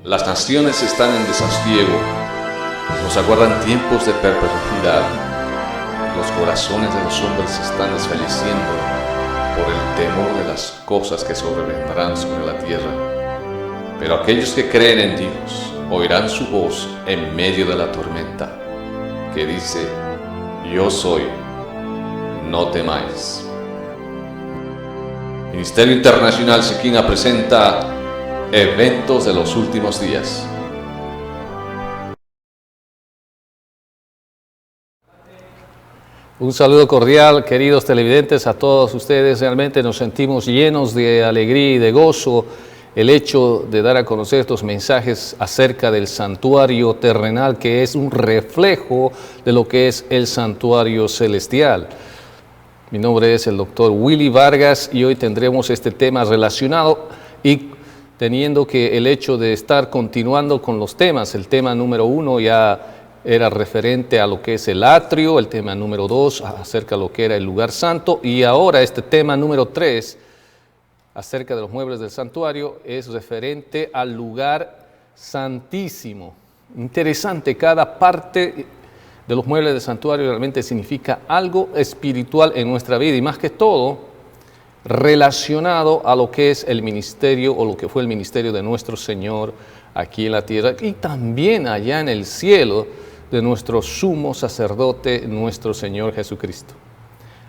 Las naciones están en desasosiego, nos aguardan tiempos de perplejidad. Los corazones de los hombres están desfalleciendo por el temor de las cosas que sobrevendrán sobre la tierra. Pero aquellos que creen en Dios oirán su voz en medio de la tormenta, que dice: Yo soy, no temáis. Ministerio Internacional Shekinah presenta Eventos de los Últimos Días. Un saludo cordial, queridos televidentes, a todos ustedes. Realmente nos sentimos llenos de alegría y de gozo el hecho de dar a conocer estos mensajes acerca del santuario terrenal, que es un reflejo de lo que es el santuario celestial. Mi nombre es el doctor Willy Vargas y hoy tendremos este tema relacionado y teniendo que el hecho de estar continuando con los temas. El tema número 1 ya era referente a lo que es el atrio, el tema número 2 acerca de lo que era el lugar santo, y ahora este tema número 3 acerca de los muebles del santuario es referente al lugar santísimo. Interesante, cada parte de los muebles del santuario realmente significa algo espiritual en nuestra vida y más que todo relacionado a lo que es el ministerio o lo que fue el ministerio de nuestro Señor aquí en la tierra y también allá en el cielo de nuestro sumo sacerdote, nuestro Señor Jesucristo.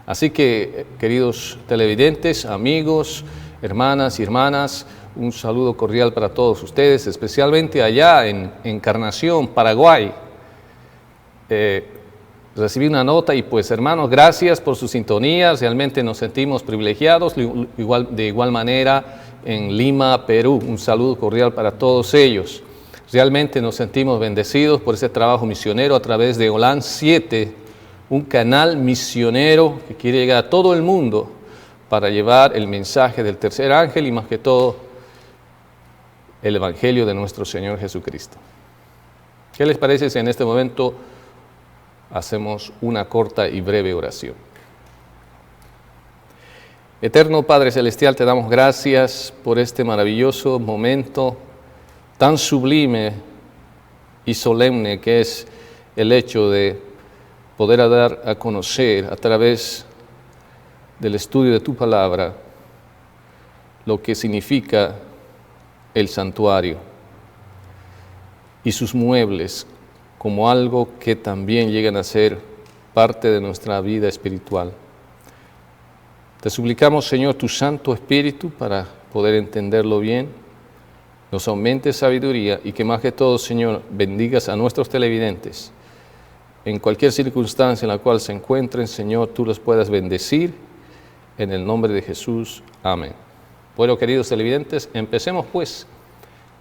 Así que, queridos televidentes, amigos, hermanas y hermanas, un saludo cordial para todos ustedes, especialmente allá en Encarnación, Paraguay. Recibí una nota y pues hermanos, gracias por su sintonía, realmente nos sentimos privilegiados, de igual manera en Lima, Perú, un saludo cordial para todos ellos. Realmente nos sentimos bendecidos por ese trabajo misionero a través de Holan 7, un canal misionero que quiere llegar a todo el mundo para llevar el mensaje del tercer ángel y más que todo el evangelio de nuestro Señor Jesucristo. ¿Qué les parece si en este momento hacemos una corta y breve oración? Eterno Padre Celestial, te damos gracias por este maravilloso momento tan sublime y solemne que es el hecho de poder dar a conocer a través del estudio de tu palabra lo que significa el santuario y sus muebles como algo que también llegan a ser parte de nuestra vida espiritual. Te suplicamos, Señor, tu Santo Espíritu para poder entenderlo bien, nos aumente sabiduría y que más que todo, Señor, bendigas a nuestros televidentes. En cualquier circunstancia en la cual se encuentren, Señor, tú los puedas bendecir en el nombre de Jesús. Amén. Bueno, queridos televidentes, empecemos pues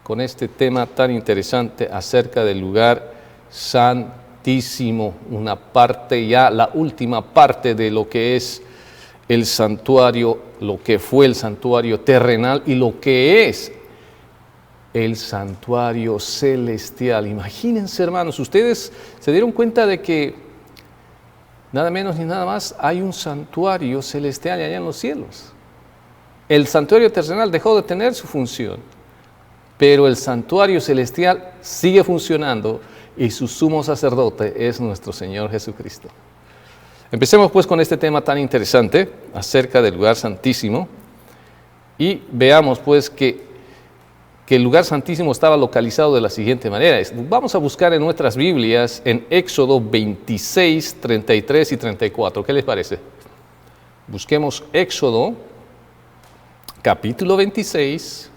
con este tema tan interesante acerca del lugar santísimo, una parte ya, la última parte de lo que es el santuario, lo que fue el santuario terrenal y lo que es el santuario celestial. Imagínense, hermanos, ustedes se dieron cuenta de que nada menos ni nada más hay un santuario celestial allá en los cielos. El santuario terrenal dejó de tener su función, pero el santuario celestial sigue funcionando y su sumo sacerdote es nuestro Señor Jesucristo. Empecemos pues con este tema tan interesante acerca del lugar santísimo y veamos pues que el lugar santísimo estaba localizado de la siguiente manera. Vamos a buscar en nuestras Biblias en Éxodo 26, 33 y 34. ¿Qué les parece? Busquemos Éxodo, capítulo 26,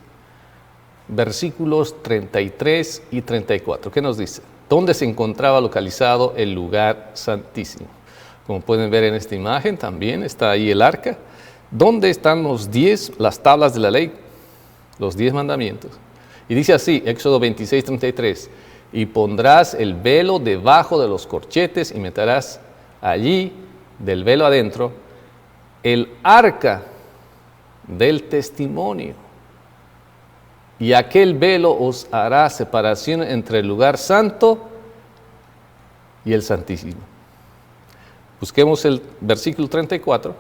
versículos 33 y 34. ¿Qué nos dice? ¿Dónde se encontraba localizado el lugar santísimo? Como pueden ver en esta imagen, también está ahí el arca. ¿Dónde están las tablas de la ley? Los 10 mandamientos. Y dice así, Éxodo 26, 33, y pondrás el velo debajo de los corchetes y meterás allí, del velo adentro, el arca del testimonio. Y aquel velo os hará separación entre el lugar santo y el santísimo. Busquemos el versículo 34.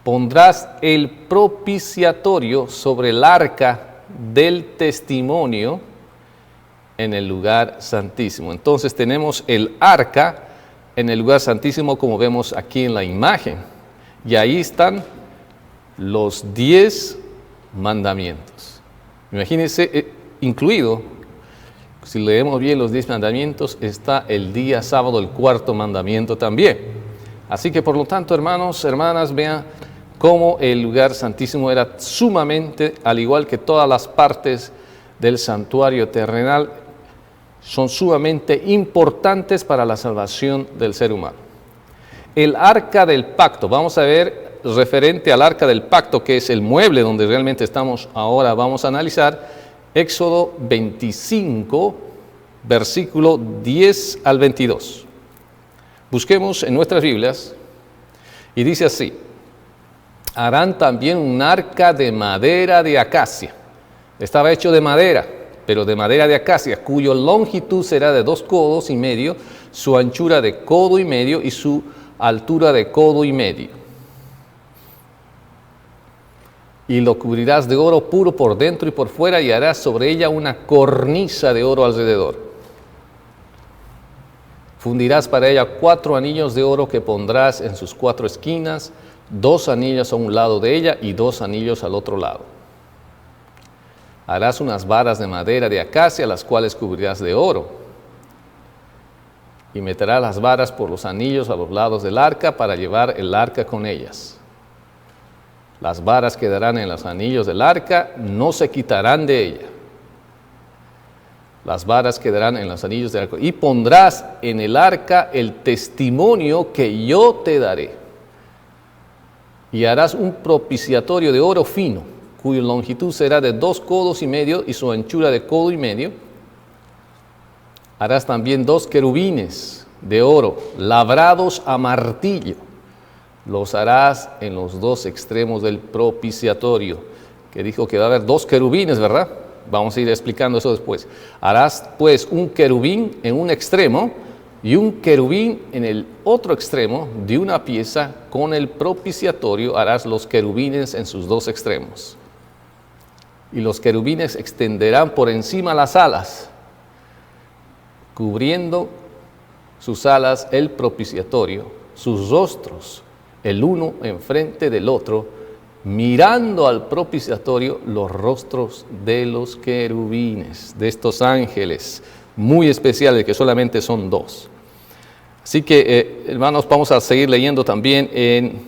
Pondrás el propiciatorio sobre el arca del testimonio en el lugar santísimo. Entonces tenemos el arca en el lugar santísimo, como vemos aquí en la imagen. Y ahí están los 10 mandamientos. Imagínense, incluido, si leemos bien los 10 mandamientos, está el día sábado, el 4º mandamiento también. Así que por lo tanto, hermanos, hermanas, vean cómo el lugar santísimo era sumamente, al igual que todas las partes del santuario terrenal, son sumamente importantes para la salvación del ser humano. El arca del pacto, vamos a ver referente al arca del pacto, que es el mueble donde realmente estamos ahora, vamos a analizar Éxodo 25, versículo 10 al 22. Busquemos en nuestras Biblias y dice así: harán también un arca de madera de acacia. Estaba hecho de madera, pero de madera de acacia, cuya longitud será de 2 codos y medio, su anchura de codo y medio y su altura de codo y medio. Y lo cubrirás de oro puro por dentro y por fuera, y harás sobre ella una cornisa de oro alrededor. Fundirás para ella 4 anillos de oro que pondrás en sus 4 esquinas, 2 anillos a un lado de ella y 2 anillos al otro lado. Harás unas varas de madera de acacia, las cuales cubrirás de oro. Y meterás las varas por los anillos a los lados del arca para llevar el arca con ellas. Las varas quedarán en los anillos del arca, no se quitarán de ella. Las varas quedarán en los anillos del arca. Y pondrás en el arca el testimonio que yo te daré. Y harás un propiciatorio de oro fino, cuya longitud será de 2 codos y medio y su anchura de codo y medio. Harás también 2 querubines de oro, labrados a martillo. Los harás en los 2 extremos del propiciatorio, que dijo que va a haber 2 querubines, ¿verdad? Vamos a ir explicando eso después. Harás pues un querubín en un extremo y un querubín en el otro extremo de una pieza. Con el propiciatorio harás los querubines en sus 2 extremos. Y los querubines extenderán por encima las alas, cubriendo sus alas el propiciatorio, sus rostros, el uno enfrente del otro, mirando al propiciatorio los rostros de los querubines, de estos ángeles muy especiales, que solamente son 2. Así que, hermanos, vamos a seguir leyendo también en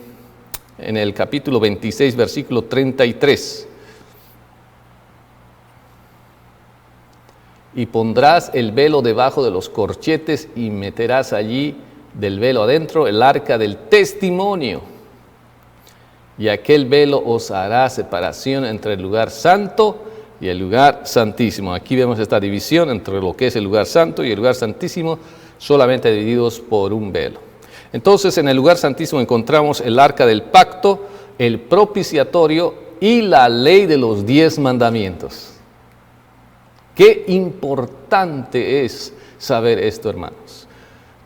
el capítulo 26, versículo 33. Y pondrás el velo debajo de los corchetes y meterás allí del velo adentro el arca del testimonio. Y aquel velo os hará separación entre el lugar santo y el lugar santísimo. Aquí vemos esta división entre lo que es el lugar santo y el lugar santísimo, solamente divididos por un velo. Entonces, en el lugar santísimo encontramos el arca del pacto, el propiciatorio y la ley de los 10 mandamientos. Qué importante es saber esto, hermanos,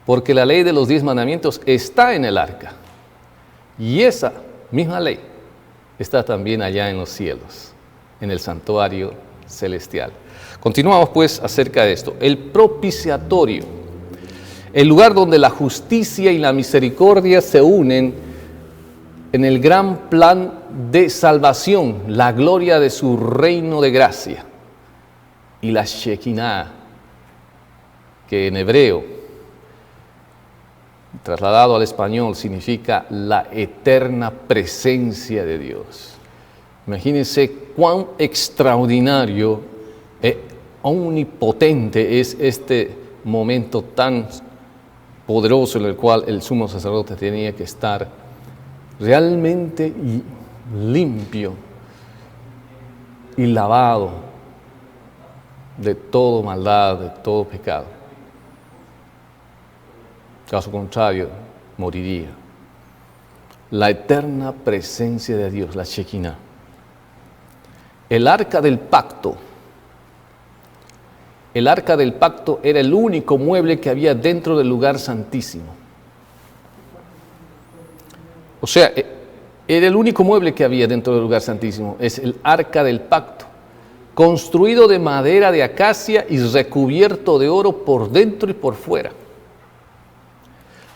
porque la ley de los 10 mandamientos está en el arca, y esa misma ley está también allá en los cielos, en el santuario celestial. Continuamos pues acerca de esto. El propiciatorio, el lugar donde la justicia y la misericordia se unen en el gran plan de salvación, la gloria de su reino de gracia. Y la Shekinah, que en hebreo, trasladado al español, significa la eterna presencia de Dios. Imagínense cuán extraordinario e omnipotente es este momento tan poderoso en el cual el sumo sacerdote tenía que estar realmente limpio y lavado de toda maldad, de todo pecado. Caso contrario, moriría. La eterna presencia de Dios, la Shekinah. El arca del pacto. El arca del pacto era el único mueble que había dentro del lugar santísimo. O sea, era el único mueble que había dentro del lugar santísimo. Es el arca del pacto. construido de madera de acacia y recubierto de oro por dentro y por fuera.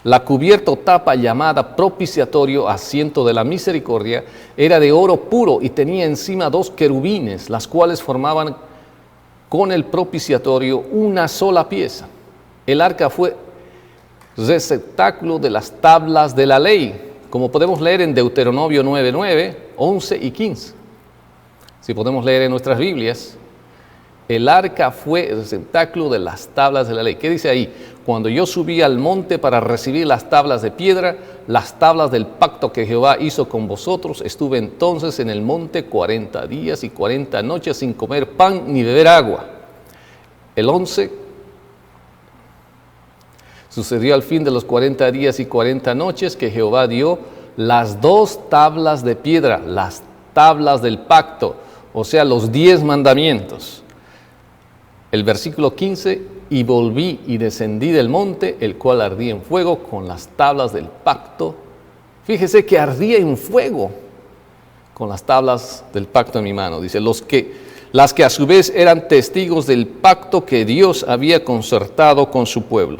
La cubierta o tapa llamada propiciatorio, asiento de la misericordia, era de oro puro y tenía encima 2 querubines, las cuales formaban con el propiciatorio una sola pieza. El arca fue receptáculo de las tablas de la ley, como podemos leer en Deuteronomio 9:9, 11 y 15. Si podemos leer en nuestras Biblias, el arca fue el receptáculo de las tablas de la ley. ¿Qué dice ahí? Cuando yo subí al monte para recibir las tablas de piedra, las tablas del pacto que Jehová hizo con vosotros, estuve entonces en el monte 40 días y 40 noches sin comer pan ni beber agua. El 11, sucedió al fin de los 40 días y 40 noches que Jehová dio las 2 tablas de piedra, las tablas del pacto, o sea, los 10 mandamientos. El versículo 15, y volví y descendí del monte, el cual ardía en fuego con las tablas del pacto. Fíjese que ardía en fuego con las tablas del pacto en mi mano. Dice, las que a su vez eran testigos del pacto que Dios había concertado con su pueblo.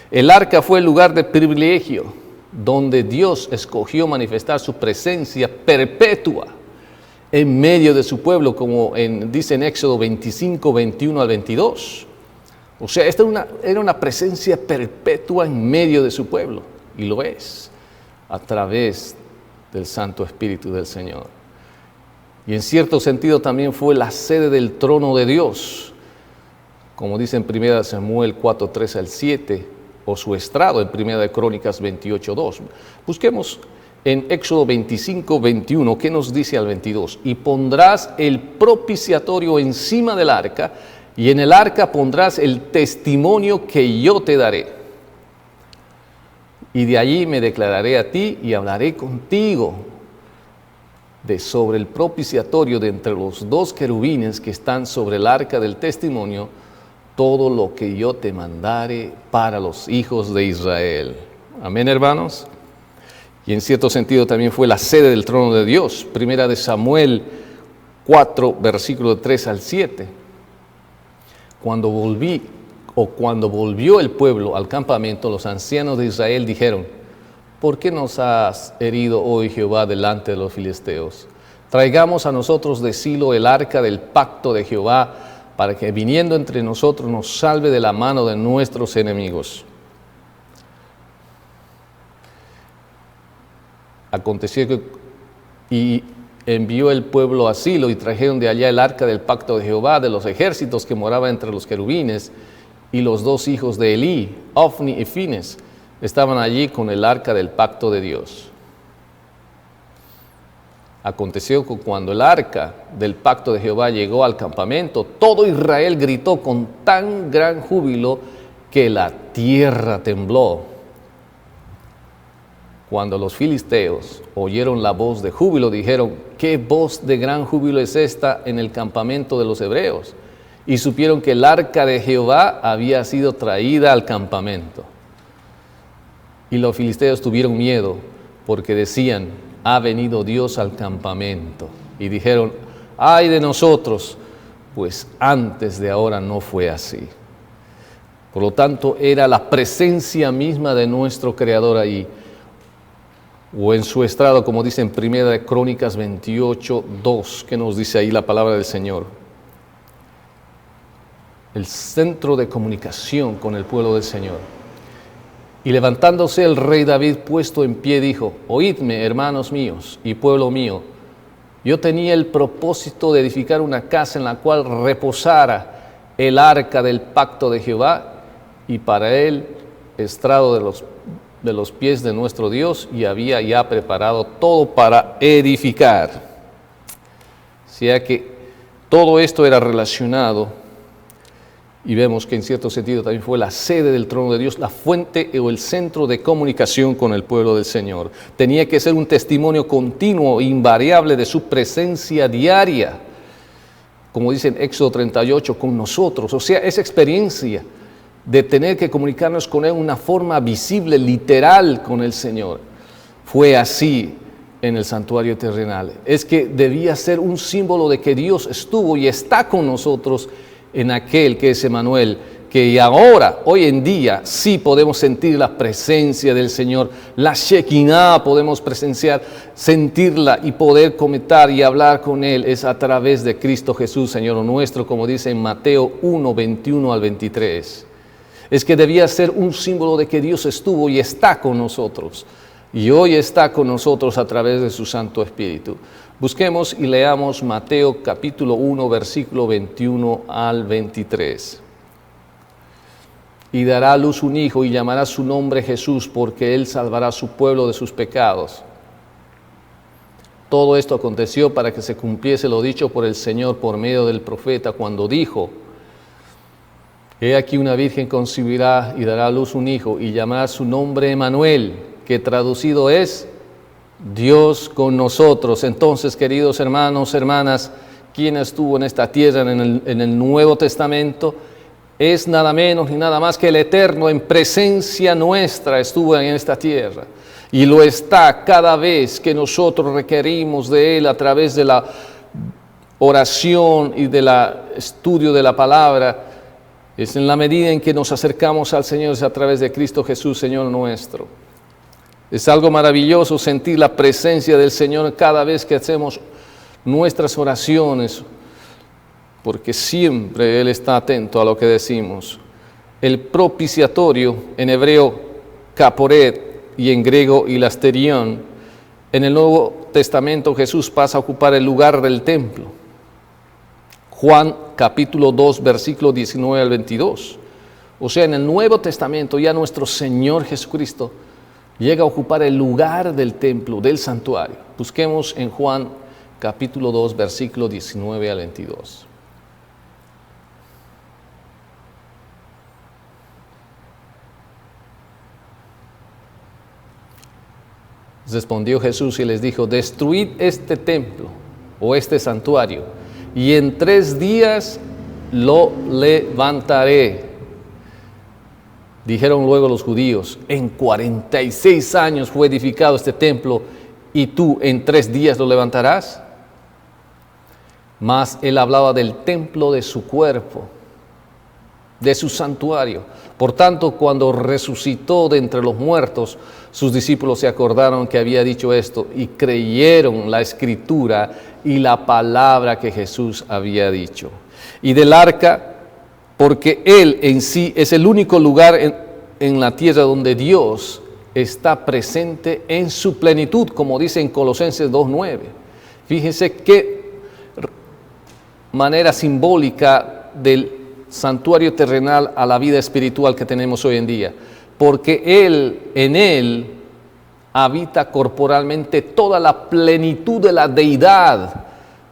El arca fue el lugar de privilegio, donde Dios escogió manifestar su presencia perpetua en medio de su pueblo, como dice en Éxodo 25, 21 al 22. O sea, esta era una presencia perpetua en medio de su pueblo, y lo es, a través del Santo Espíritu del Señor. Y en cierto sentido también fue la sede del trono de Dios, como dice en 1 Samuel 4, 3 al 7, o su estrado en 1 Crónicas 28, 2. Busquemos en Éxodo 25, 21, ¿qué nos dice al 22? Y pondrás el propiciatorio encima del arca, y en el arca pondrás el testimonio que yo te daré. Y de allí me declararé a ti y hablaré contigo sobre el propiciatorio de entre los 2 querubines que están sobre el arca del testimonio, todo lo que yo te mandare para los hijos de Israel. Amén, hermanos. Y en cierto sentido también fue la sede del trono de Dios. 1 Samuel 4, versículo 3 al 7. Cuando volvió el pueblo al campamento, los ancianos de Israel dijeron, ¿por qué nos has herido hoy, Jehová, delante de los filisteos? Traigamos a nosotros de Silo el arca del pacto de Jehová, para que viniendo entre nosotros nos salve de la mano de nuestros enemigos. Aconteció que y envió el pueblo a Silo y trajeron de allá el arca del pacto de Jehová de los ejércitos que moraba entre los querubines, y los 2 hijos de Elí, Ofni y Fines, estaban allí con el arca del pacto de Dios. Aconteció que cuando el arca del pacto de Jehová llegó al campamento, todo Israel gritó con tan gran júbilo que la tierra tembló. Cuando los filisteos oyeron la voz de júbilo, dijeron, ¿qué voz de gran júbilo es esta en el campamento de los hebreos? Y supieron que el arca de Jehová había sido traída al campamento. Y los filisteos tuvieron miedo, porque decían, ha venido Dios al campamento. Y dijeron, ay de nosotros, pues antes de ahora no fue así. Por lo tanto, era la presencia misma de nuestro Creador ahí, o en su estrado, como dice en 1 Crónicas 28, 2, que nos dice ahí la palabra del Señor. El centro de comunicación con el pueblo del Señor. Y levantándose el rey David puesto en pie, dijo, oídme, hermanos míos y pueblo mío, yo tenía el propósito de edificar una casa en la cual reposara el arca del pacto de Jehová, y para él estrado de los pies de nuestro Dios, y había ya preparado todo para edificar. O sea que todo esto era relacionado, y vemos que en cierto sentido también fue la sede del trono de Dios, la fuente o el centro de comunicación con el pueblo del Señor. Tenía que ser un testimonio continuo e invariable de su presencia diaria, como dice en Éxodo 38, con nosotros. O sea, esa experiencia de tener que comunicarnos con Él de una forma visible, literal con el Señor. Fue así en el santuario terrenal. Es que debía ser un símbolo de que Dios estuvo y está con nosotros en aquel que es Emmanuel, que ahora, hoy en día, sí podemos sentir la presencia del Señor, la Shekinah podemos presenciar, sentirla y poder comentar y hablar con Él, es a través de Cristo Jesús, Señor nuestro, como dice en Mateo 1, 21 al 23. Es que debía ser un símbolo de que Dios estuvo y está con nosotros, y hoy está con nosotros a través de su Santo Espíritu. Busquemos y leamos Mateo capítulo 1, versículo 21 al 23. Y dará a luz un hijo y llamará su nombre Jesús, porque él salvará a su pueblo de sus pecados. Todo esto aconteció para que se cumpliese lo dicho por el Señor por medio del profeta, cuando dijo: He aquí una virgen concebirá y dará a luz un hijo y llamará su nombre Emmanuel, que traducido es Dios con nosotros. Entonces, queridos hermanos, hermanas, ¿quién estuvo en esta tierra en el Nuevo Testamento? Es nada menos ni nada más que el Eterno en presencia nuestra estuvo en esta tierra. Y lo está cada vez que nosotros requerimos de Él a través de la oración y del estudio de la palabra. Es en la medida en que nos acercamos al Señor, es a través de Cristo Jesús, Señor nuestro. Es algo maravilloso sentir la presencia del Señor cada vez que hacemos nuestras oraciones, porque siempre Él está atento a lo que decimos. El propiciatorio, en hebreo caporet y en griego hilasterión, en el Nuevo Testamento Jesús pasa a ocupar el lugar del templo. Juan capítulo 2, versículo 19 al 22. O sea, en el Nuevo Testamento ya nuestro Señor Jesucristo llega a ocupar el lugar del templo, del santuario. Busquemos en Juan capítulo 2, versículo 19 al 22. Respondió Jesús y les dijo: destruid este templo o este santuario, y en 3 días lo levantaré. Dijeron luego los judíos: en 46 años fue edificado este templo, y tú en 3 días lo levantarás. Mas él hablaba del templo de su cuerpo, de su santuario. Por tanto, cuando resucitó de entre los muertos, sus discípulos se acordaron que había dicho esto y creyeron la escritura y la palabra que Jesús había dicho. Y del arca, porque Él en sí es el único lugar en la tierra donde Dios está presente en su plenitud, como dice en Colosenses 2:9. Fíjense qué manera simbólica del santuario terrenal a la vida espiritual que tenemos hoy en día, porque en Él habita corporalmente toda la plenitud de la deidad,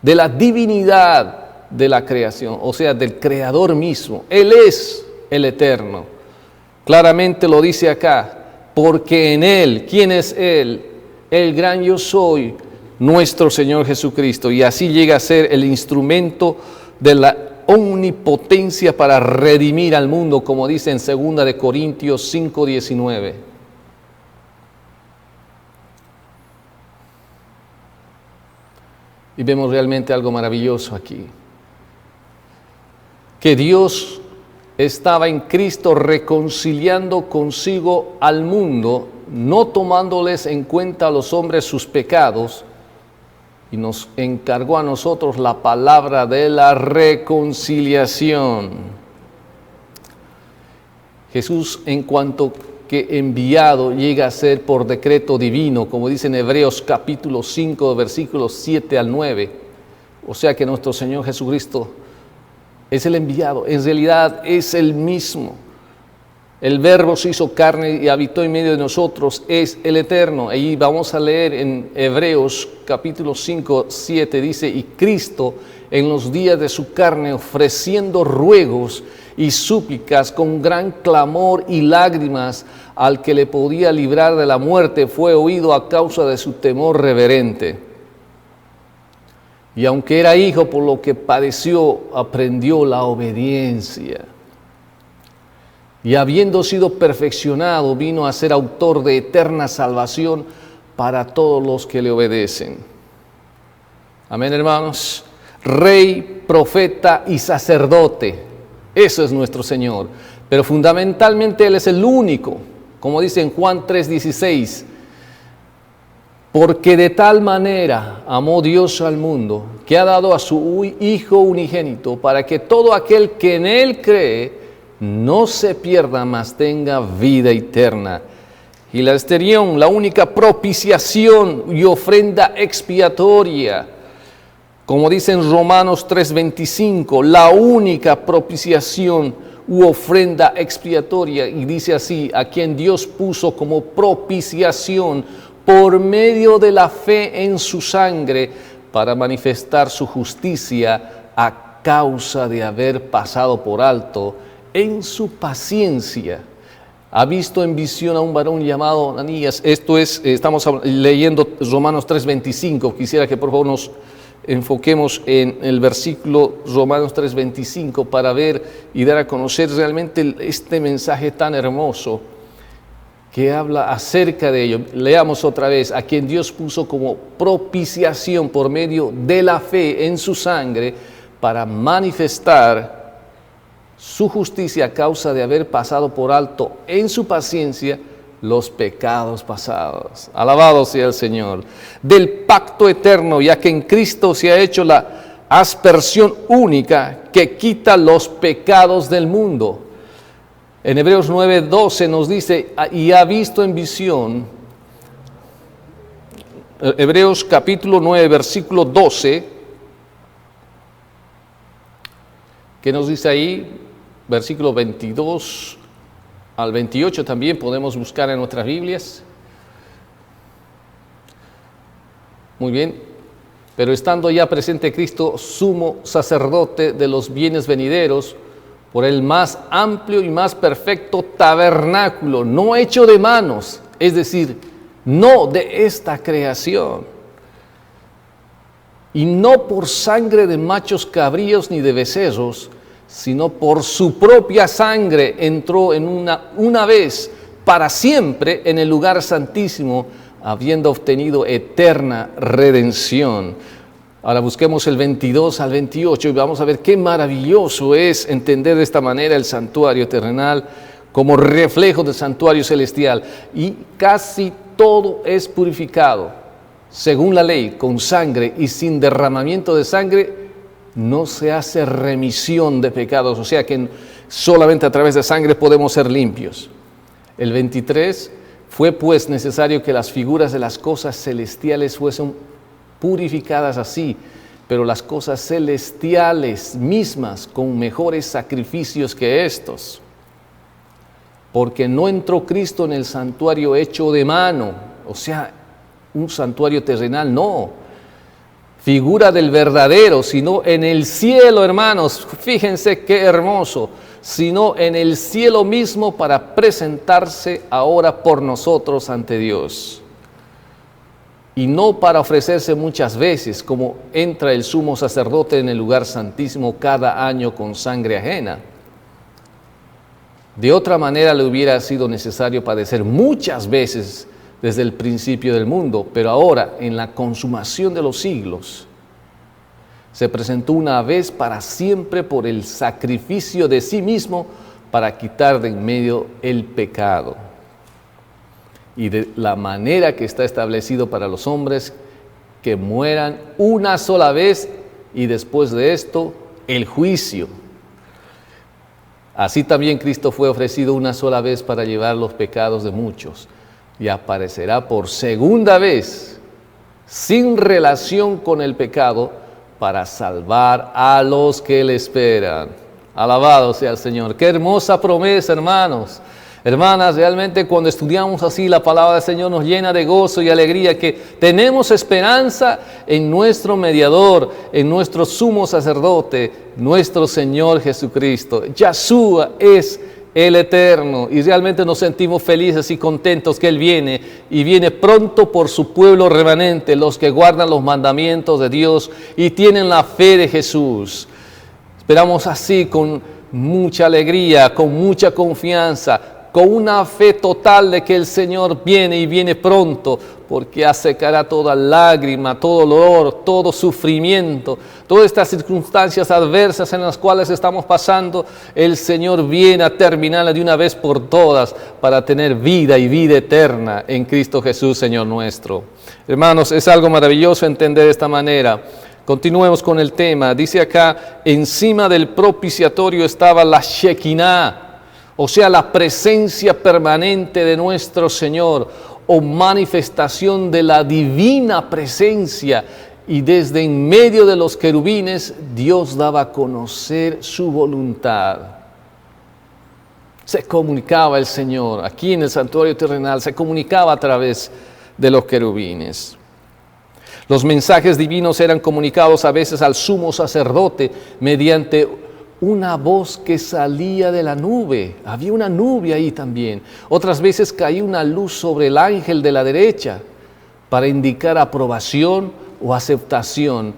de la divinidad de la creación, o sea, del Creador mismo. Él es el Eterno. Claramente lo dice acá, porque en Él, ¿quién es Él? El gran yo soy, nuestro Señor Jesucristo, y así llega a ser el instrumento de la omnipotencia para redimir al mundo, como dice en 2 de Corintios 5:19. Y vemos realmente algo maravilloso aquí, que Dios estaba en Cristo reconciliando consigo al mundo, no tomándoles en cuenta a los hombres sus pecados, y nos encargó a nosotros la palabra de la reconciliación. Jesús, en cuanto que enviado, llega a ser por decreto divino, como dice en Hebreos capítulo 5, versículos 7 al 9. O sea que nuestro Señor Jesucristo es el enviado, en realidad es el mismo. El Verbo se hizo carne y habitó en medio de nosotros, es el Eterno. Ahí vamos a leer en Hebreos capítulo 5, 7, dice: y Cristo en los días de su carne, ofreciendo ruegos y súplicas con gran clamor y lágrimas al que le podía librar de la muerte, fue oído a causa de su temor reverente. Y aunque era hijo, por lo que padeció, aprendió la obediencia. Y habiendo sido perfeccionado, vino a ser autor de eterna salvación para todos los que le obedecen. Amén, hermanos. Rey, profeta y sacerdote. Eso es nuestro Señor. Pero fundamentalmente Él es el único. Como dice en Juan 3:16. Porque de tal manera amó Dios al mundo, que ha dado a su Hijo unigénito, para que todo aquel que en Él cree no se pierda, mas tenga vida eterna. Y la esterión, la única propiciación y ofrenda expiatoria, como dice en Romanos 3:25, la única propiciación u ofrenda expiatoria, y dice así, a quien Dios puso como propiciación por medio de la fe en su sangre, para manifestar su justicia a causa de haber pasado por alto en su paciencia. Ha visto en visión a un varón llamado Ananías. Esto es, estamos leyendo Romanos 3:25. Quisiera que por favor nos enfoquemos en el versículo Romanos 3:25 para ver y dar a conocer realmente este mensaje tan hermoso que habla acerca de ello. Leamos otra vez, a quien Dios puso como propiciación por medio de la fe en su sangre para manifestar su justicia a causa de haber pasado por alto en su paciencia los pecados pasados. Alabado sea el Señor. Del pacto eterno, ya que en Cristo se ha hecho la aspersión única que quita los pecados del mundo. En Hebreos 9:12 nos dice, y ha visto en visión, Hebreos capítulo 9, versículo 12, ¿qué nos dice ahí? Versículo 22 al 28 también podemos buscar en nuestras Biblias. Muy bien, pero estando ya presente Cristo, sumo sacerdote de los bienes venideros, por el más amplio y más perfecto tabernáculo, no hecho de manos, es decir, no de esta creación, y no por sangre de machos cabríos ni de becerros, sino por su propia sangre entró en una vez para siempre en el lugar santísimo, habiendo obtenido eterna redención. Ahora busquemos el 22 al 28 y vamos a ver qué maravilloso es entender de esta manera el santuario terrenal como reflejo del santuario celestial. Y casi todo es purificado, según la ley, con sangre, y sin derramamiento de sangre no se hace remisión de pecados. O sea que solamente a través de sangre podemos ser limpios. El 23, fue pues necesario que las figuras de las cosas celestiales fuesen purificadas así, pero las cosas celestiales mismas con mejores sacrificios que estos. Porque no entró Cristo en el santuario hecho de mano, o sea, un santuario terrenal, no, figura del verdadero, sino en el cielo, hermanos, fíjense qué hermoso, sino en el cielo mismo para presentarse ahora por nosotros ante Dios. Y no para ofrecerse muchas veces, como entra el sumo sacerdote en el lugar santísimo cada año con sangre ajena. De otra manera le hubiera sido necesario padecer muchas veces desde el principio del mundo, pero ahora, en la consumación de los siglos, se presentó una vez para siempre por el sacrificio de sí mismo para quitar de en medio el pecado. Y de la manera que está establecido para los hombres que mueran una sola vez y después de esto el juicio. Así también Cristo fue ofrecido una sola vez para llevar los pecados de muchos y aparecerá por segunda vez sin relación con el pecado para salvar a los que le esperan. Alabado sea el Señor. Qué hermosa promesa, hermanos. Hermanas, realmente cuando estudiamos así la palabra del Señor nos llena de gozo y alegría que tenemos esperanza en nuestro mediador, en nuestro sumo sacerdote, nuestro Señor Jesucristo. Yahshua es el Eterno y realmente nos sentimos felices y contentos que Él viene y viene pronto por su pueblo remanente, los que guardan los mandamientos de Dios y tienen la fe de Jesús. Esperamos así con mucha alegría, con mucha confianza, con una fe total de que el Señor viene y viene pronto, porque asecará toda lágrima, todo dolor, todo sufrimiento, todas estas circunstancias adversas en las cuales estamos pasando. El Señor viene a terminarla de una vez por todas para tener vida y vida eterna en Cristo Jesús, Señor nuestro. Hermanos, es algo maravilloso entender de esta manera. Continuemos con el tema. Dice acá, encima del propiciatorio estaba la Shekinah, o sea, la presencia permanente de nuestro Señor, o manifestación de la divina presencia. Y desde en medio de los querubines, Dios daba a conocer su voluntad. Se comunicaba el Señor, aquí en el santuario terrenal, se comunicaba a través de los querubines. Los mensajes divinos eran comunicados a veces al sumo sacerdote mediante una voz que salía de la nube. Había una nube ahí también. Otras veces caía una luz sobre el ángel de la derecha para indicar aprobación o aceptación,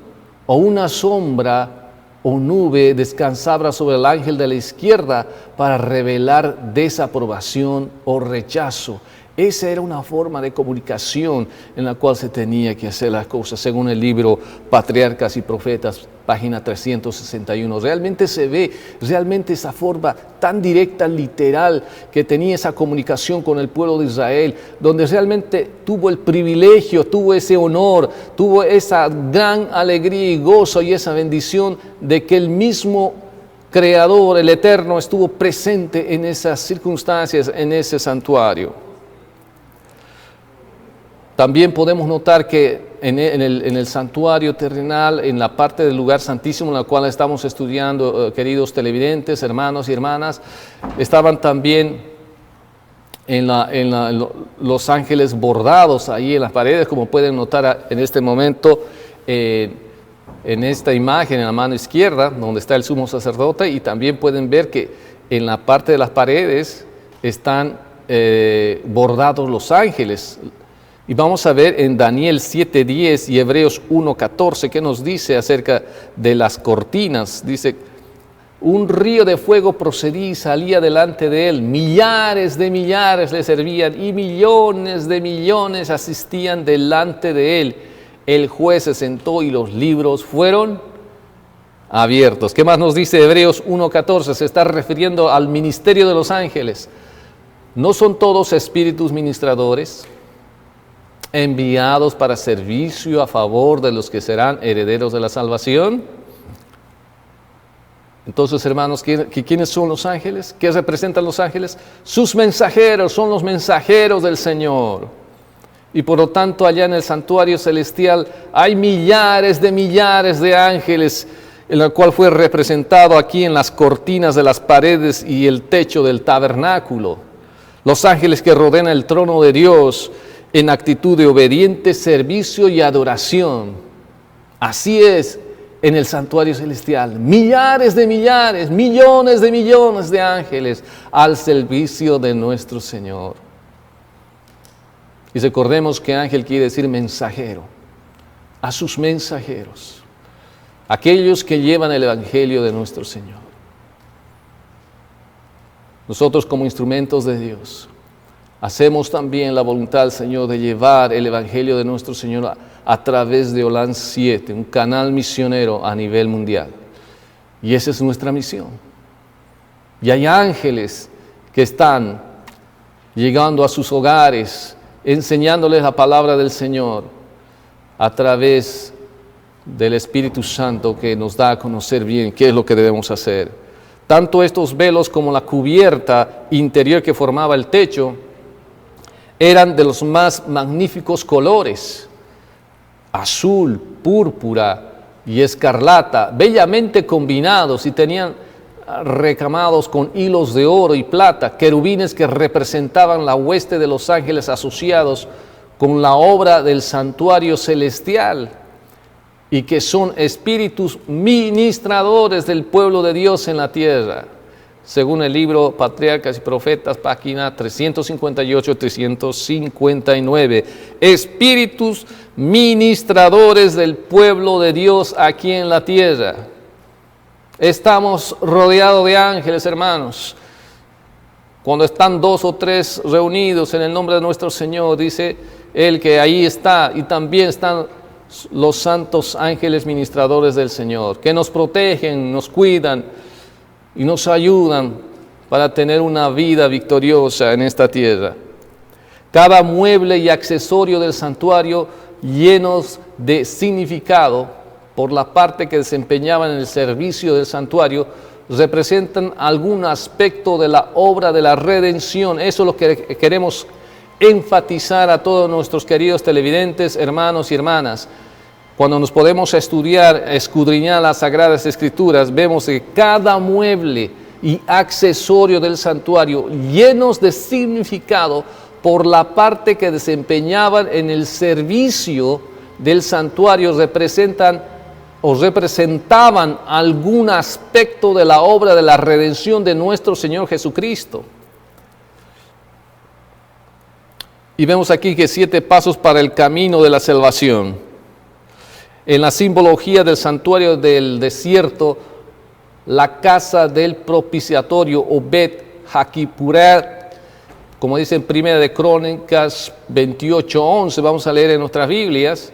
o una sombra o nube descansaba sobre el ángel de la izquierda para revelar desaprobación o rechazo. Esa era una forma de comunicación en la cual se tenía que hacer las cosas, según el libro Patriarcas y Profetas, página 361. Realmente se ve, esa forma tan directa, literal, que tenía esa comunicación con el pueblo de Israel, donde realmente tuvo el privilegio, tuvo ese honor, tuvo esa gran alegría y gozo y esa bendición de que el mismo Creador, el Eterno, estuvo presente en esas circunstancias, en ese santuario. También podemos notar que en el santuario terrenal, en la parte del lugar santísimo en la cual estamos estudiando, queridos televidentes, hermanos y hermanas, estaban también los ángeles bordados ahí en las paredes, como pueden notar en este momento en esta imagen en la mano izquierda, donde está el sumo sacerdote, y también pueden ver que en la parte de las paredes están bordados los ángeles. Y vamos a ver en Daniel 7:10 y Hebreos 1:14 qué nos dice acerca de las cortinas. Dice, un río de fuego procedía y salía delante de él, millares de millares le servían y millones de millones asistían delante de él. El juez se sentó y los libros fueron abiertos. ¿Qué más nos dice Hebreos 1:14? Se está refiriendo al ministerio de los ángeles. ¿No son todos espíritus ministradores, enviados para servicio a favor de los que serán herederos de la salvación? Entonces, hermanos, ¿quiénes son los ángeles? ¿Qué representan los ángeles? Sus mensajeros, son los mensajeros del Señor. Y por lo tanto, allá en el santuario celestial hay millares de ángeles, en la cual fue representado aquí en las cortinas de las paredes y el techo del tabernáculo. Los ángeles que rodean el trono de Dios en actitud de obediente servicio y adoración. Así es en el santuario celestial. Millares de millares, millones de ángeles al servicio de nuestro Señor. Y recordemos que ángel quiere decir mensajero. A sus mensajeros, aquellos que llevan el evangelio de nuestro Señor. Nosotros como instrumentos de Dios hacemos también la voluntad del Señor de llevar el evangelio de nuestro Señor a través de Olan 7, un canal misionero a nivel mundial. Y esa es nuestra misión. Y hay ángeles que están llegando a sus hogares, enseñándoles la palabra del Señor a través del Espíritu Santo, que nos da a conocer bien qué es lo que debemos hacer. Tanto estos velos como la cubierta interior que formaba el techo eran de los más magníficos colores, azul, púrpura y escarlata, bellamente combinados, y tenían recamados con hilos de oro y plata, querubines que representaban la hueste de los ángeles asociados con la obra del santuario celestial, y que son espíritus ministradores del pueblo de Dios en la tierra, según el libro Patriarcas y Profetas, página 358-359. Espíritus ministradores del pueblo de Dios aquí en la tierra. Estamos rodeados de ángeles, hermanos. Cuando están 2 o 3 reunidos en el nombre de nuestro Señor, dice Él que ahí está, y también están los santos ángeles ministradores del Señor, que nos protegen, nos cuidan y nos ayudan para tener una vida victoriosa en esta tierra. Cada mueble y accesorio del santuario llenos de significado por la parte que desempeñaban en el servicio del santuario representan algún aspecto de la obra de la redención. Eso es lo que queremos enfatizar a todos nuestros queridos televidentes, hermanos y hermanas. Cuando nos podemos escudriñar las Sagradas Escrituras, vemos que cada mueble y accesorio del santuario llenos de significado por la parte que desempeñaban en el servicio del santuario representaban algún aspecto de la obra de la redención de nuestro Señor Jesucristo. Y vemos aquí que 7 pasos para el camino de la salvación. En la simbología del santuario del desierto, la casa del propiciatorio o Bet Hakipuret, como dice en 1 de Crónicas 28:11, vamos a leer en nuestras Biblias.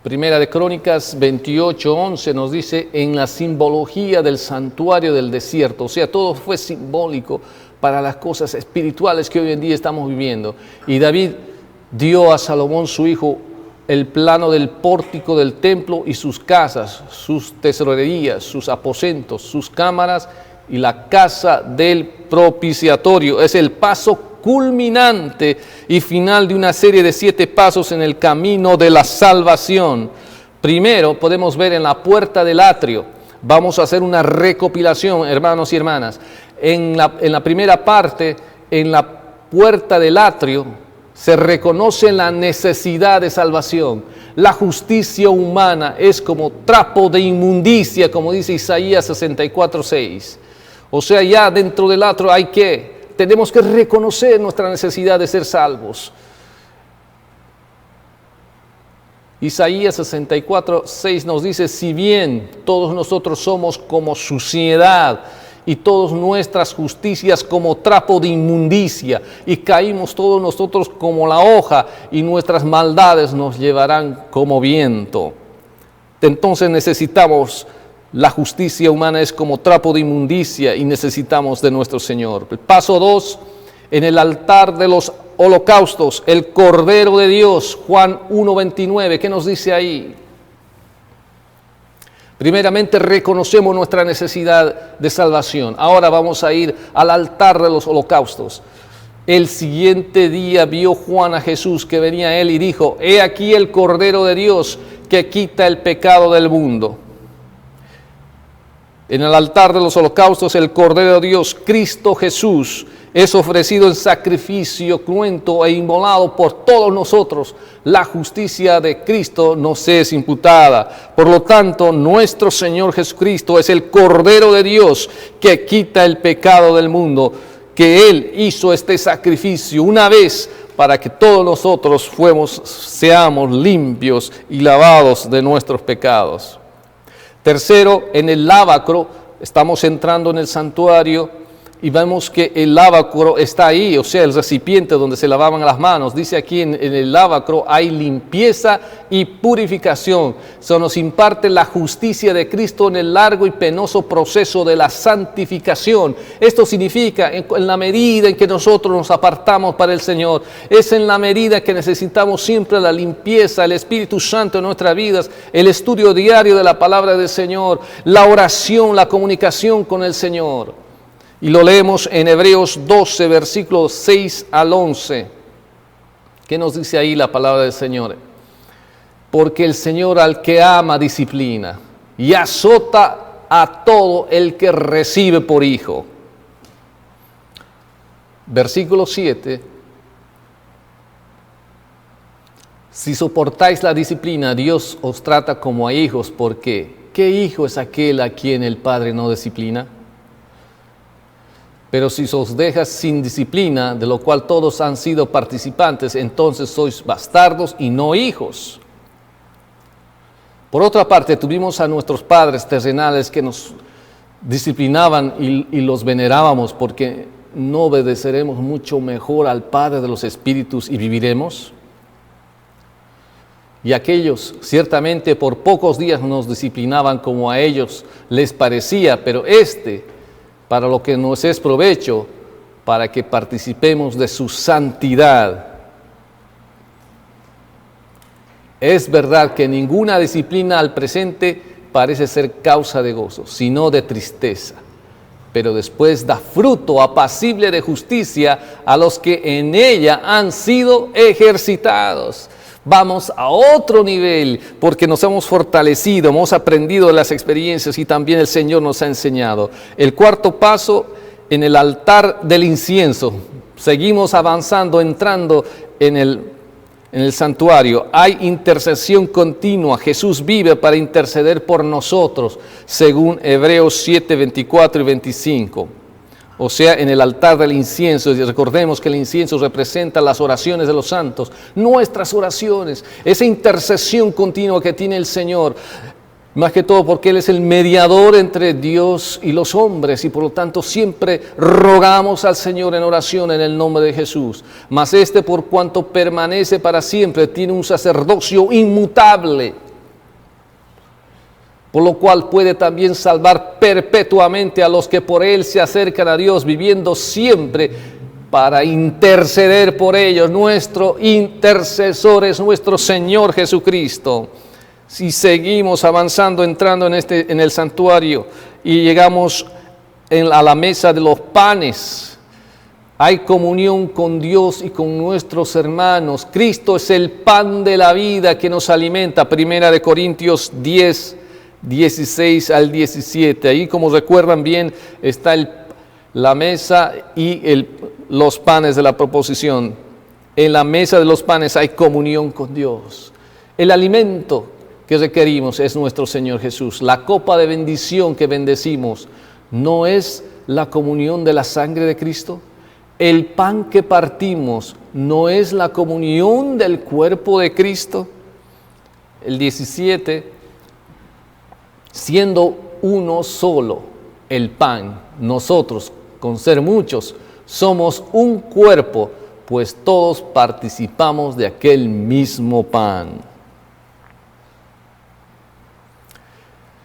Primera de Crónicas 28:11 nos dice en la simbología del santuario del desierto, o sea, todo fue simbólico para las cosas espirituales que hoy en día estamos viviendo. Y David dio a Salomón su hijo el plano del pórtico del templo y sus casas, sus tesorerías, sus aposentos, sus cámaras y la casa del propiciatorio. Es el paso culminante y final de una serie de 7 pasos en el camino de la salvación. Primero podemos ver en la puerta del atrio. Vamos a hacer una recopilación, hermanos y hermanas. En la primera parte, en la puerta del atrio, se reconoce la necesidad de salvación. La justicia humana es como trapo de inmundicia, como dice Isaías 64:6. O sea, ya dentro del atrio tenemos que reconocer nuestra necesidad de ser salvos. Isaías 64:6 nos dice, si bien todos nosotros somos como suciedad y todas nuestras justicias como trapo de inmundicia, y caímos todos nosotros como la hoja, y nuestras maldades nos llevarán como viento. Entonces necesitamos, la justicia humana es como trapo de inmundicia y necesitamos de nuestro Señor. El paso 2, en el altar de los holocaustos, el Cordero de Dios, Juan 1:29, ¿qué nos dice ahí? Primeramente reconocemos nuestra necesidad de salvación. Ahora vamos a ir al altar de los holocaustos. El siguiente día vio Juan a Jesús que venía a él y dijo, he aquí el Cordero de Dios que quita el pecado del mundo. En el altar de los holocaustos, el Cordero de Dios, Cristo Jesús, es ofrecido en sacrificio cruento e inmolado por todos nosotros. La justicia de Cristo nos es imputada. Por lo tanto, nuestro Señor Jesucristo es el Cordero de Dios que quita el pecado del mundo, que Él hizo este sacrificio una vez para que todos nosotros seamos limpios y lavados de nuestros pecados. Tercero, en el lavacro, estamos entrando en el santuario y vemos que el lavacro está ahí, o sea, el recipiente donde se lavaban las manos. Dice aquí en el lavacro hay limpieza y purificación. Se nos imparte la justicia de Cristo en el largo y penoso proceso de la santificación. Esto significa, en la medida en que nosotros nos apartamos para el Señor, es en la medida que necesitamos siempre la limpieza, el Espíritu Santo en nuestras vidas, el estudio diario de la palabra del Señor, la oración, la comunicación con el Señor. Y lo leemos en Hebreos 12, versículos 6 al 11. ¿Qué nos dice ahí la palabra del Señor? Porque el Señor al que ama disciplina y azota a todo el que recibe por hijo. Versículo 7. Si soportáis la disciplina, Dios os trata como a hijos, porque ¿qué hijo es aquel a quien el Padre no disciplina? Pero si os dejas sin disciplina, de lo cual todos han sido participantes, entonces sois bastardos y no hijos. Por otra parte, tuvimos a nuestros padres terrenales que nos disciplinaban y los venerábamos porque no obedeceremos mucho mejor al Padre de los Espíritus y viviremos. Y aquellos ciertamente por pocos días nos disciplinaban como a ellos les parecía, pero para lo que nos es provecho, para que participemos de su santidad. Es verdad que ninguna disciplina al presente parece ser causa de gozo, sino de tristeza, pero después da fruto apacible de justicia a los que en ella han sido ejercitados. Vamos a otro nivel porque nos hemos fortalecido, hemos aprendido de las experiencias y también el Señor nos ha enseñado. El cuarto paso, en el altar del incienso. Seguimos avanzando, entrando en el santuario. Hay intercesión continua. Jesús vive para interceder por nosotros, según Hebreos 7, 24 y 25. O sea, en el altar del incienso. Y recordemos que el incienso representa las oraciones de los santos, nuestras oraciones, esa intercesión continua que tiene el Señor, más que todo porque Él es el mediador entre Dios y los hombres, y por lo tanto siempre rogamos al Señor en oración en el nombre de Jesús. Mas por cuanto permanece para siempre, tiene un sacerdocio inmutable, por lo cual puede también salvar perpetuamente a los que por Él se acercan a Dios, viviendo siempre para interceder por ellos. Nuestro intercesor es nuestro Señor Jesucristo. Si seguimos avanzando, entrando en el santuario y llegamos a la mesa de los panes, hay comunión con Dios y con nuestros hermanos. Cristo es el pan de la vida que nos alimenta. 1 Corintios 10, 16 al 17. Ahí, como recuerdan bien, está la mesa y los panes de la proposición. En la mesa de los panes hay comunión con Dios. El alimento que requerimos es nuestro Señor Jesús. La copa de bendición que bendecimos no es la comunión de la sangre de Cristo. El pan que partimos no es la comunión del cuerpo de Cristo. El 17, siendo uno solo el pan, nosotros, con ser muchos, somos un cuerpo, pues todos participamos de aquel mismo pan.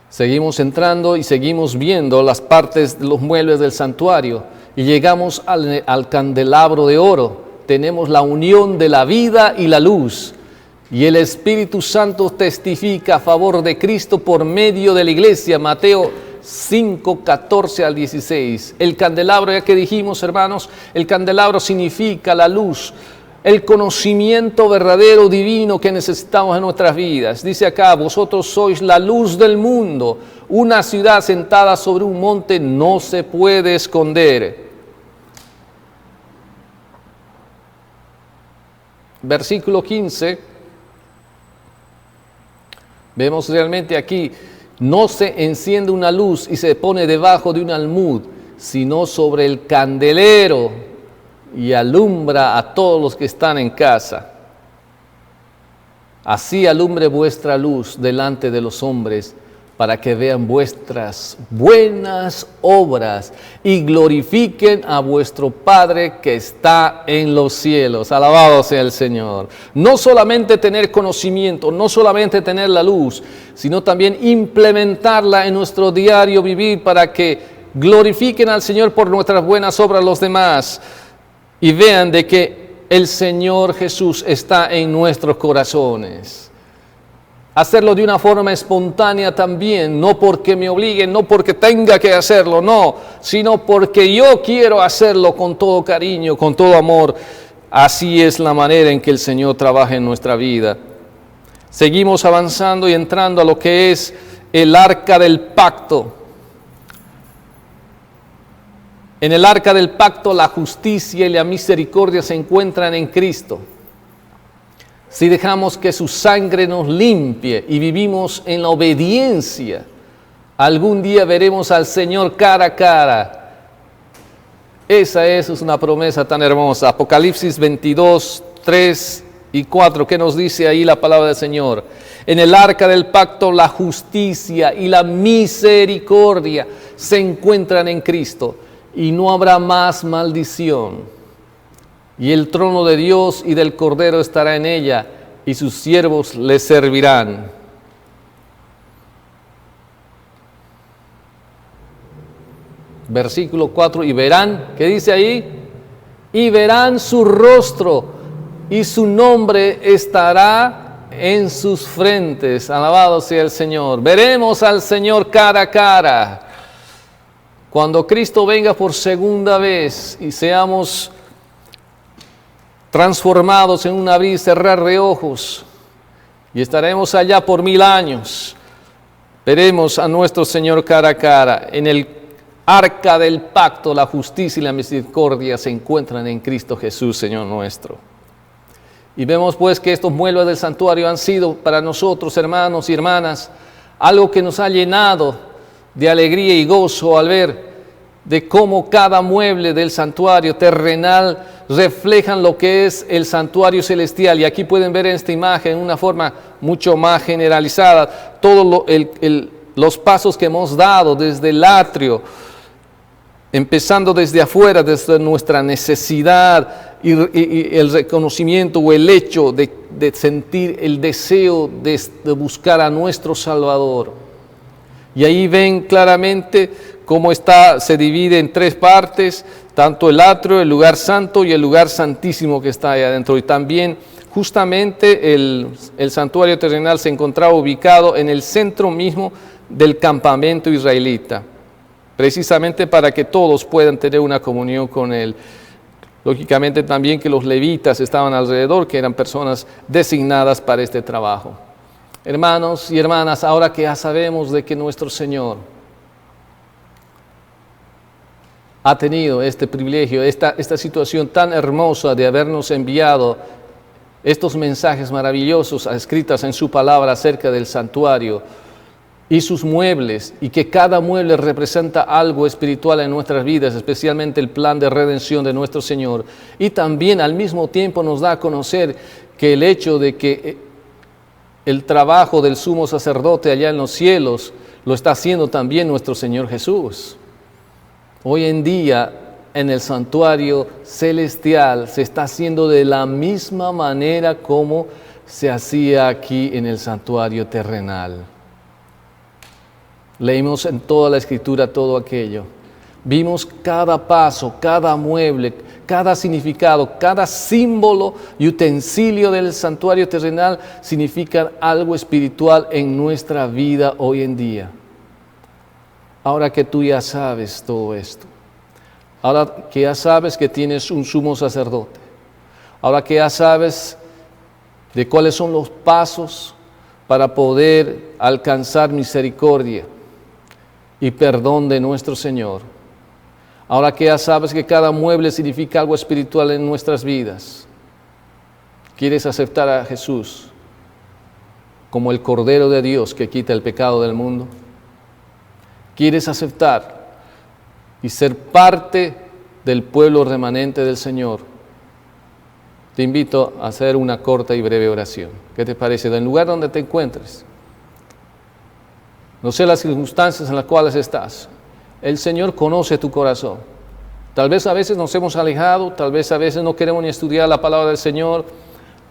Seguimos entrando y seguimos viendo las partes de los muebles del santuario y llegamos al candelabro de oro. Tenemos la unión de la vida y la luz. Y el Espíritu Santo testifica a favor de Cristo por medio de la iglesia. Mateo 5, 14 al 16. El candelabro, ya que dijimos, hermanos, el candelabro significa la luz, el conocimiento verdadero, divino que necesitamos en nuestras vidas. Dice acá, vosotros sois la luz del mundo. Una ciudad sentada sobre un monte no se puede esconder. Versículo 15. Vemos realmente aquí, no se enciende una luz y se pone debajo de un almud, sino sobre el candelero y alumbra a todos los que están en casa. Así alumbre vuestra luz delante de los hombres, para que vean vuestras buenas obras y glorifiquen a vuestro Padre que está en los cielos. Alabado sea el Señor. No solamente tener conocimiento, no solamente tener la luz, sino también implementarla en nuestro diario vivir para que glorifiquen al Señor por nuestras buenas obras los demás y vean de que el Señor Jesús está en nuestros corazones. Hacerlo de una forma espontánea también, no porque me obliguen, no porque tenga que hacerlo, no, sino porque yo quiero hacerlo con todo cariño, con todo amor. Así es la manera en que el Señor trabaja en nuestra vida. Seguimos avanzando y entrando a lo que es el arca del pacto. En el arca del pacto la justicia y la misericordia se encuentran en Cristo. Si dejamos que su sangre nos limpie y vivimos en la obediencia, algún día veremos al Señor cara a cara. Esa es una promesa tan hermosa. Apocalipsis 22, 3 y 4, ¿qué nos dice ahí la palabra del Señor? En el arca del pacto la justicia y la misericordia se encuentran en Cristo y no habrá más maldición. Y el trono de Dios y del Cordero estará en ella y sus siervos le servirán. Versículo 4, y verán, ¿qué dice ahí? Y verán su rostro y su nombre estará en sus frentes. Alabado sea el Señor. Veremos al Señor cara a cara. Cuando Cristo venga por segunda vez y seamos transformados en un abrir y cerrar de ojos, y estaremos allá por 1000 años, veremos a nuestro Señor cara a cara. En el arca del pacto, la justicia y la misericordia se encuentran en Cristo Jesús, Señor nuestro. Y vemos pues que estos muebles del santuario han sido para nosotros, hermanos y hermanas, algo que nos ha llenado de alegría y gozo al ver de cómo cada mueble del santuario terrenal reflejan lo que es el santuario celestial. Y aquí pueden ver en esta imagen, en una forma mucho más generalizada, todos los pasos que hemos dado desde el atrio, empezando desde afuera, desde nuestra necesidad y el reconocimiento o el hecho de sentir el deseo de buscar a nuestro Salvador. Y ahí ven claramente cómo se divide en 3 partes, tanto el atrio, el lugar santo y el lugar santísimo que está ahí adentro. Y también justamente el santuario terrenal se encontraba ubicado en el centro mismo del campamento israelita, precisamente para que todos puedan tener una comunión con Él. Lógicamente también que los levitas estaban alrededor, que eran personas designadas para este trabajo. Hermanos y hermanas, ahora que ya sabemos de que nuestro Señor ha tenido este privilegio, esta situación tan hermosa de habernos enviado estos mensajes maravillosos escritos en su palabra acerca del santuario y sus muebles, y que cada mueble representa algo espiritual en nuestras vidas, especialmente el plan de redención de nuestro Señor. Y también al mismo tiempo nos da a conocer que el hecho de que el trabajo del sumo sacerdote allá en los cielos lo está haciendo también nuestro Señor Jesús. Hoy en día en el santuario celestial se está haciendo de la misma manera como se hacía aquí en el santuario terrenal. Leímos en toda la Escritura todo aquello. Vimos cada paso, cada mueble, cada significado, cada símbolo y utensilio del santuario terrenal significan algo espiritual en nuestra vida hoy en día. Ahora que tú ya sabes todo esto, ahora que ya sabes que tienes un sumo sacerdote, ahora que ya sabes de cuáles son los pasos para poder alcanzar misericordia y perdón de nuestro Señor, ahora que ya sabes que cada mueble significa algo espiritual en nuestras vidas, ¿quieres aceptar a Jesús como el Cordero de Dios que quita el pecado del mundo? ¿Quieres aceptar y ser parte del pueblo remanente del Señor? Te invito a hacer una corta y breve oración. ¿Qué te parece? Del lugar donde te encuentres. No sé las circunstancias en las cuales estás. El Señor conoce tu corazón. Tal vez a veces nos hemos alejado, tal vez a veces no queremos ni estudiar la palabra del Señor,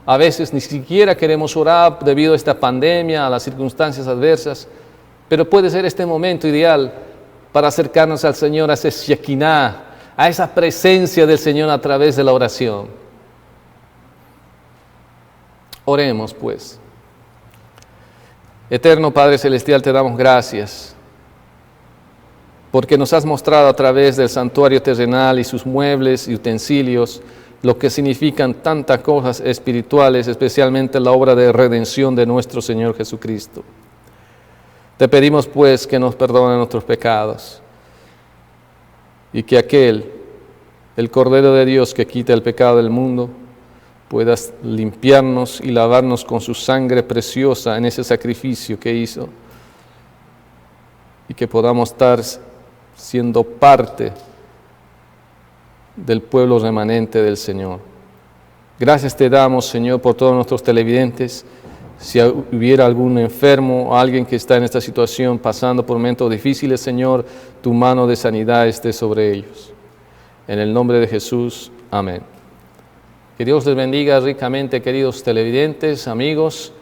a veces ni siquiera queremos orar debido a esta pandemia, a las circunstancias adversas, pero puede ser este momento ideal para acercarnos al Señor, a ese Shekinah, a esa presencia del Señor a través de la oración. Oremos pues. Eterno Padre Celestial, te damos gracias porque nos has mostrado a través del santuario terrenal y sus muebles y utensilios lo que significan tantas cosas espirituales, especialmente la obra de redención de nuestro Señor Jesucristo. Te pedimos pues que nos perdone nuestros pecados y que aquel, el Cordero de Dios que quita el pecado del mundo, puedas limpiarnos y lavarnos con su sangre preciosa en ese sacrificio que hizo, y que podamos estar siendo parte del pueblo remanente del Señor. Gracias te damos, Señor, por todos nuestros televidentes, Si hubiera algún enfermo, alguien que está en esta situación pasando por momentos difíciles, Señor, tu mano de sanidad esté sobre ellos. En el nombre de Jesús, amén. Que Dios les bendiga ricamente, queridos televidentes, amigos,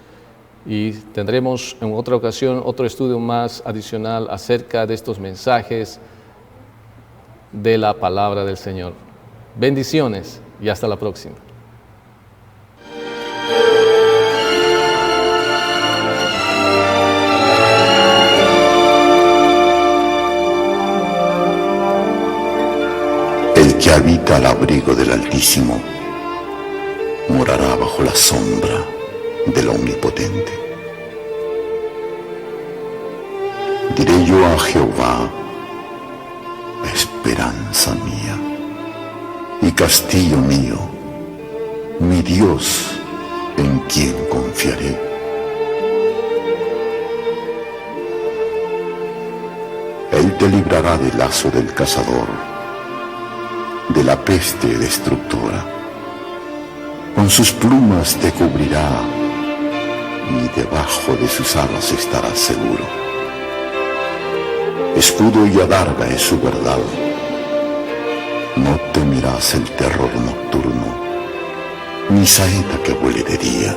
y tendremos en otra ocasión otro estudio más adicional acerca de estos mensajes de la palabra del Señor. Bendiciones y hasta la próxima. El que habita al abrigo del Altísimo morará bajo la sombra del Omnipotente. Diré yo a Jehová, esperanza mía y castillo mío, mi Dios en quien confiaré. Él te librará del lazo del cazador, de la peste destructora. Con sus plumas te cubrirá y debajo de sus alas estarás seguro. Escudo y adarga es su verdad. No temerás el terror nocturno, ni saeta que vuele de día,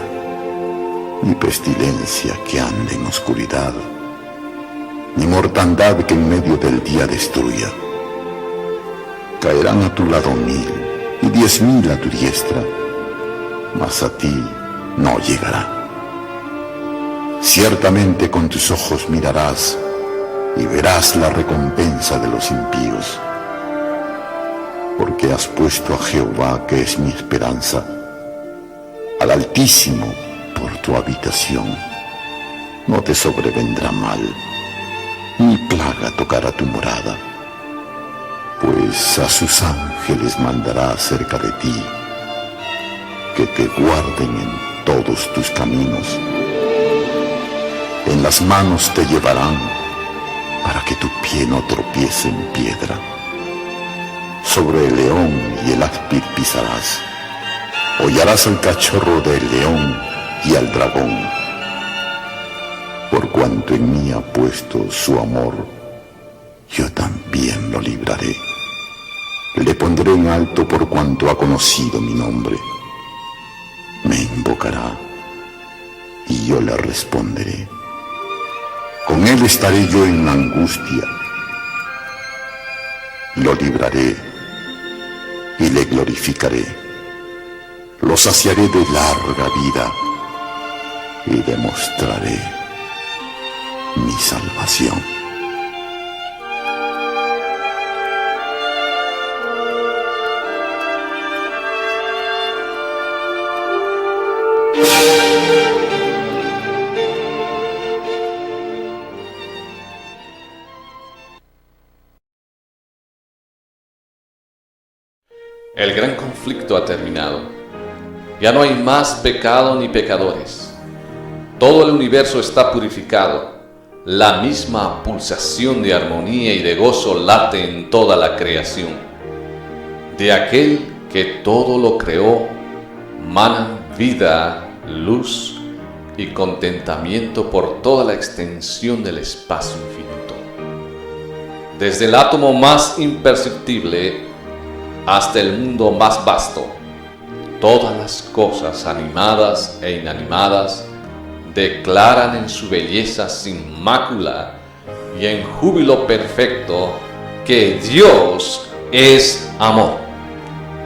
ni pestilencia que ande en oscuridad, ni mortandad que en medio del día destruya. Caerán a tu lado 1000 y 10.000 a tu diestra, mas a ti no llegará. Ciertamente con tus ojos mirarás y verás la recompensa de los impíos, porque has puesto a Jehová, que es mi esperanza, al Altísimo por tu habitación. No te sobrevendrá mal, ni plaga tocará tu morada, pues a sus ángeles mandará acerca de ti, que te guarden en todos tus caminos. En las manos te llevarán, para que tu pie no tropiece en piedra. Sobre el león y el áspid pisarás, hollarás al cachorro del león y al dragón. Por cuanto en mí ha puesto su amor, yo también lo libraré. Le pondré en alto por cuanto ha conocido mi nombre. Me invocará y yo le responderé. Con él estaré yo en la angustia. Lo libraré y le glorificaré. Lo saciaré de larga vida y demostraré mi salvación. El gran conflicto ha terminado. Ya no hay más pecado ni pecadores. Todo el universo está purificado. La misma pulsación de armonía y de gozo late en toda la creación. De aquel que todo lo creó, manan vida, luz y contentamiento por toda la extensión del espacio infinito. Desde el átomo más imperceptible hasta el mundo más vasto, todas las cosas animadas e inanimadas declaran en su belleza sin mácula y en júbilo perfecto que Dios es amor.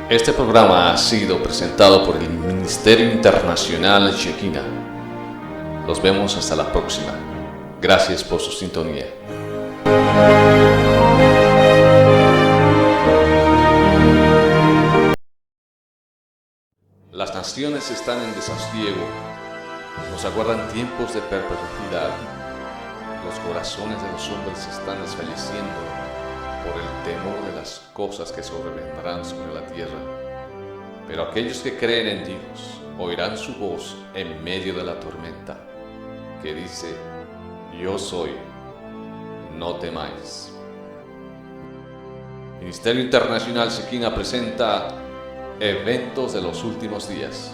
Este programa ha sido presentado por el Ministerio Internacional Shekinah. Los vemos hasta la próxima. Gracias por su sintonía. Las naciones están en desasosiego, nos aguardan tiempos de perplejidad. Los corazones de los hombres se están desfalleciendo por el temor de las cosas que sobrevendrán sobre la tierra. Pero aquellos que creen en Dios oirán su voz en medio de la tormenta, que dice: yo soy, no temáis. Ministerio Internacional Shekinah presenta Eventos de los Últimos Días.